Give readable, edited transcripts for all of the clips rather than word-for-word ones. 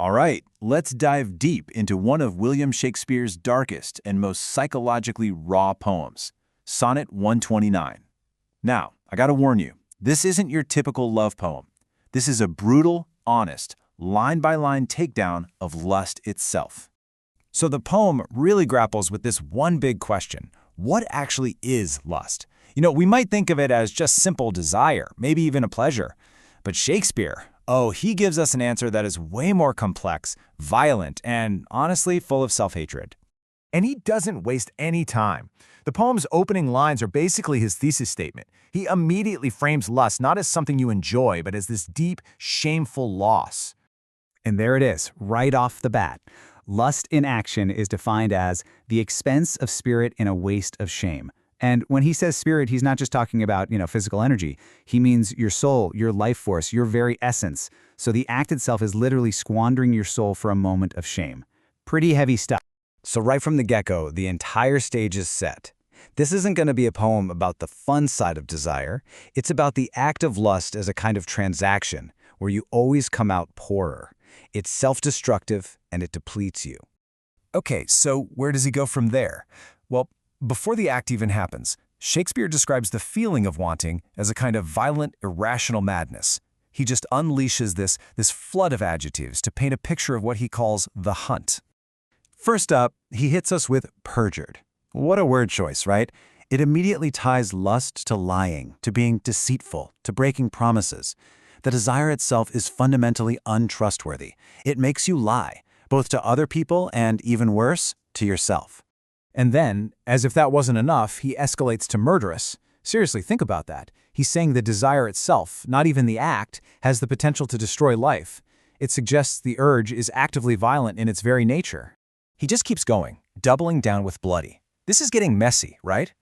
All right, let's dive deep into one of William Shakespeare's darkest and most psychologically raw poems, Sonnet 129. Now, I gotta warn you, this isn't your typical love poem. This is a brutal, honest, line-by-line takedown of lust itself. So the poem really grapples with this one big question: what actually is lust? We might think of it as just simple desire, maybe even a pleasure. But Shakespeare, he gives us an answer that is way more complex, violent, and honestly full of self-hatred. And he doesn't waste any time. The poem's opening lines are basically his thesis statement. He immediately frames lust not as something you enjoy, but as this deep, shameful loss. And there it is, right off the bat. Lust in action is defined as the expense of spirit in a waste of shame. And when he says spirit, he's not just talking about, physical energy. He means your soul, your life force, your very essence. So the act itself is literally squandering your soul for a moment of shame. Pretty heavy stuff. So right from the get-go, the entire stage is set. This isn't going to be a poem about the fun side of desire. It's about the act of lust as a kind of transaction where you always come out poorer. It's self-destructive and it depletes you. Okay, so where does he go from there? Well, before the act even happens, Shakespeare describes the feeling of wanting as a kind of violent, irrational madness. He just unleashes this flood of adjectives to paint a picture of what he calls the hunt. First up, he hits us with perjured. What a word choice, right? It immediately ties lust to lying, to being deceitful, to breaking promises. The desire itself is fundamentally untrustworthy. It makes you lie, both to other people and, even worse, to yourself. And then, as if that wasn't enough, he escalates to murderous. Seriously, think about that. He's saying the desire itself, not even the act, has the potential to destroy life. It suggests the urge is actively violent in its very nature. He just keeps going, doubling down with bloody. This is getting messy, right?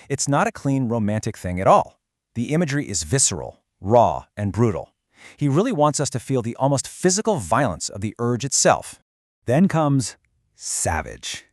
It's not a clean romantic thing at all. The imagery is visceral, raw, and brutal. He really wants us to feel the almost physical violence of the urge itself. Then comes savage.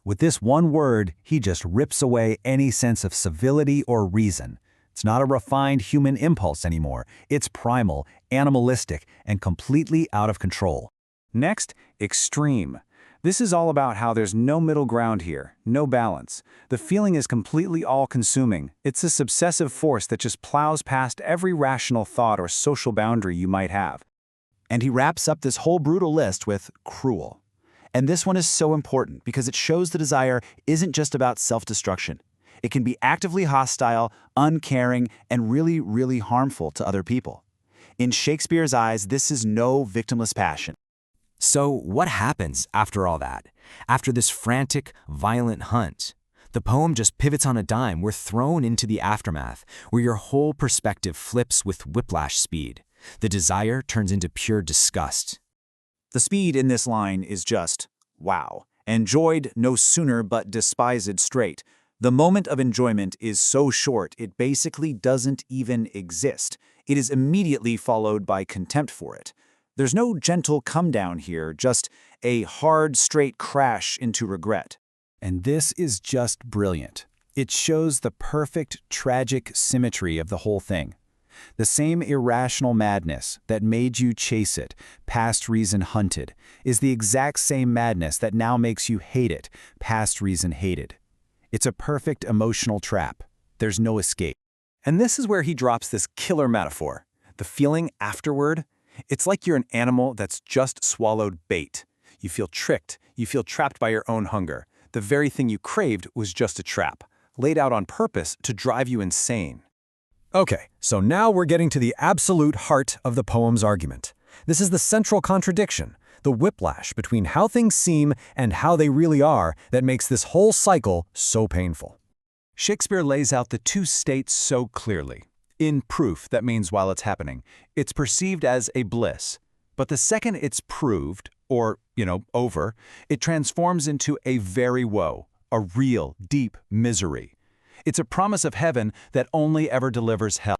With this one word, he just rips away any sense of civility or reason. It's not a refined human impulse anymore. It's primal, animalistic, and completely out of control. Next, extreme. This is all about how there's no middle ground here, no balance. The feeling is completely all-consuming. It's this obsessive force that just plows past every rational thought or social boundary you might have. And he wraps up this whole brutal list with cruel. And this one is so important because it shows the desire isn't just about self-destruction. It can be actively hostile, uncaring, and really, really harmful to other people. In Shakespeare's eyes, this is no victimless passion. So what happens after all that? After this frantic, violent hunt? The poem just pivots on a dime. We're thrown into the aftermath, where your whole perspective flips with whiplash speed. The desire turns into pure disgust. The speed in this line is just, wow. Enjoyed no sooner but despised straight. The moment of enjoyment is so short it basically doesn't even exist. It is immediately followed by contempt for it. There's no gentle come down here, just a hard, straight crash into regret. And this is just brilliant. It shows the perfect, tragic symmetry of the whole thing. The same irrational madness that made you chase it, past reason hunted, is the exact same madness that now makes you hate it, past reason hated. It's a perfect emotional trap. There's no escape. And this is where he drops this killer metaphor. The feeling afterward, it's like you're an animal that's just swallowed bait. You feel tricked. You feel trapped by your own hunger. The very thing you craved was just a trap, laid out on purpose to drive you insane. Okay, so now we're getting to the absolute heart of the poem's argument. This is the central contradiction, the whiplash between how things seem and how they really are that makes this whole cycle so painful. Shakespeare lays out the two states so clearly. In proof, that means while it's happening, it's perceived as a bliss. But the second it's proved, or, over, it transforms into a very woe, a real, deep misery. It's a promise of heaven that only ever delivers hell.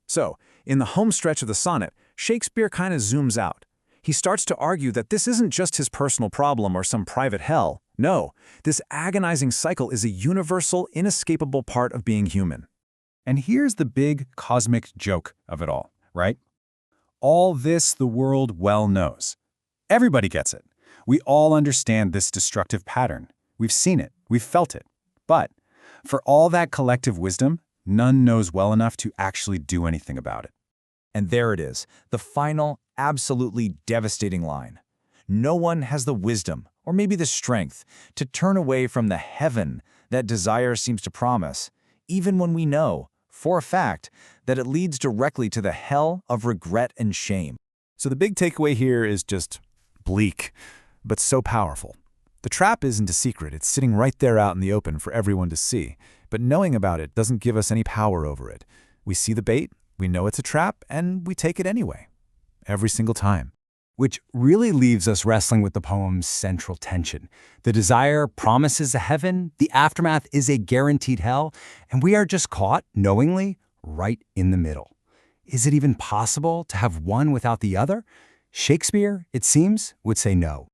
So, in the home stretch of the sonnet, Shakespeare kind of zooms out. He starts to argue that this isn't just his personal problem or some private hell. No, this agonizing cycle is a universal, inescapable part of being human. And here's the big cosmic joke of it all, right? All this the world well knows. Everybody gets it. We all understand this destructive pattern. We've seen it. We've felt it. But for all that collective wisdom, none knows well enough to actually do anything about it. And there it is, the final, absolutely devastating line. No one has the wisdom, or maybe the strength, to turn away from the heaven that desire seems to promise, even when we know, for a fact, that it leads directly to the hell of regret and shame. So the big takeaway here is just bleak, but so powerful. The trap isn't a secret. It's sitting right there out in the open for everyone to see. But knowing about it doesn't give us any power over it. We see the bait, we know it's a trap, and we take it anyway. Every single time. Which really leaves us wrestling with the poem's central tension. The desire promises a heaven, the aftermath is a guaranteed hell, and we are just caught, knowingly, right in the middle. Is it even possible to have one without the other? Shakespeare, it seems, would say no.